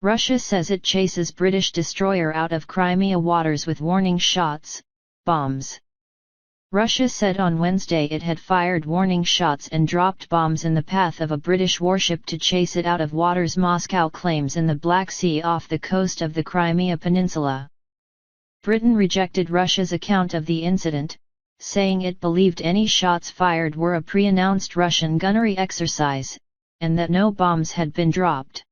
Russia says it chases British destroyer out of Crimea waters with warning shots, bombs. Russia said on Wednesday it had fired warning shots and dropped bombs in the path of a British warship to chase it out of waters Moscow claims in the Black Sea off the coast of the Crimea peninsula. Britain rejected Russia's account of the incident, saying it believed any shots fired were a pre-announced Russian gunnery exercise, and that no bombs had been dropped.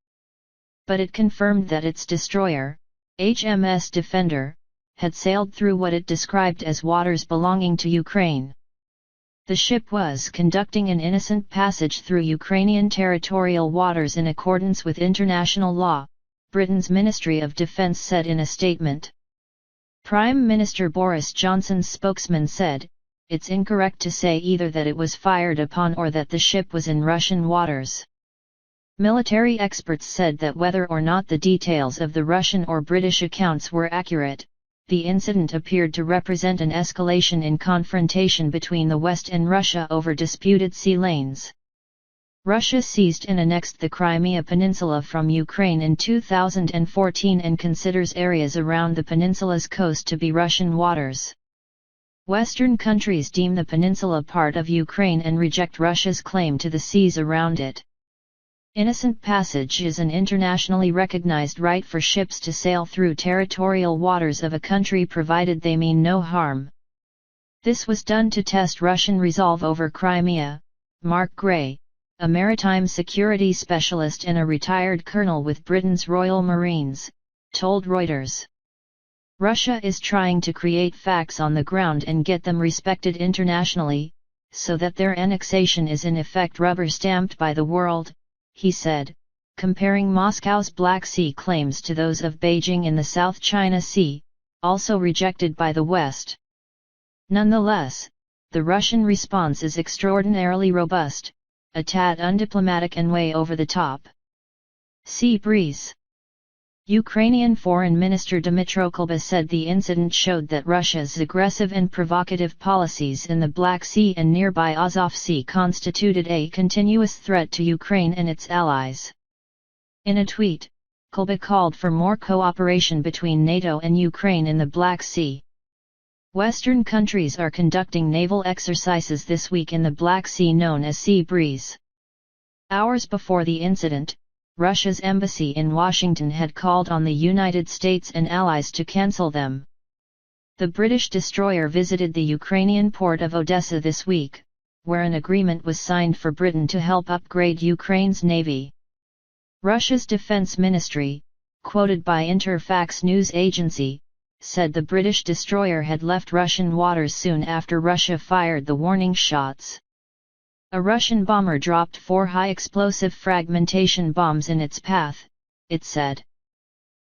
But it confirmed that its destroyer, HMS Defender, had sailed through what it described as waters belonging to Ukraine. The ship was conducting an innocent passage through Ukrainian territorial waters in accordance with international law, Britain's Ministry of Defence said in a statement. Prime Minister Boris Johnson's spokesman said, "It's incorrect to say either that it was fired upon or that the ship was in Russian waters." Military experts said that whether or not the details of the Russian or British accounts were accurate, the incident appeared to represent an escalation in confrontation between the West and Russia over disputed sea lanes. Russia seized and annexed the Crimea Peninsula from Ukraine in 2014 and considers areas around the peninsula's coast to be Russian waters. Western countries deem the peninsula part of Ukraine and reject Russia's claim to the seas around it. Innocent passage is an internationally recognized right for ships to sail through territorial waters of a country provided they mean no harm. This was done to test Russian resolve over Crimea, Mark Gray, a maritime security specialist and a retired colonel with Britain's Royal Marines, told Reuters. Russia is trying to create facts on the ground and get them respected internationally, so that their annexation is in effect rubber-stamped by the world, he said, comparing Moscow's Black Sea claims to those of Beijing in the South China Sea, also rejected by the West. Nonetheless, the Russian response is extraordinarily robust, a tad undiplomatic and way over the top. Sea breeze. Ukrainian Foreign Minister Dmytro Kuleba said the incident showed that Russia's aggressive and provocative policies in the Black Sea and nearby Azov Sea constituted a continuous threat to Ukraine and its allies. In a tweet, Kuleba called for more cooperation between NATO and Ukraine in the Black Sea. Western countries are conducting naval exercises this week in the Black Sea known as Sea Breeze. Hours before the incident, Russia's embassy in Washington had called on the United States and allies to cancel them. The British destroyer visited the Ukrainian port of Odessa this week, where an agreement was signed for Britain to help upgrade Ukraine's navy. Russia's defense ministry, quoted by Interfax news agency, said the British destroyer had left Russian waters soon after Russia fired the warning shots. A Russian bomber dropped 4 high-explosive fragmentation bombs in its path, it said.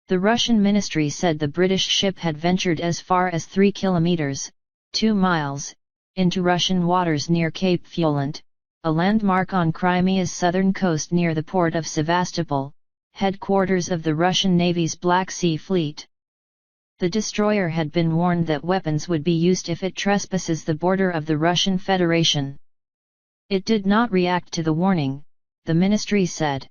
The Russian ministry said the British ship had ventured as far as 3 kilometers, 2 miles, into Russian waters near Cape Fiolant, a landmark on Crimea's southern coast near the port of Sevastopol, headquarters of the Russian Navy's Black Sea Fleet. The destroyer had been warned that weapons would be used if it trespasses the border of the Russian Federation. It did not react to the warning, the ministry said.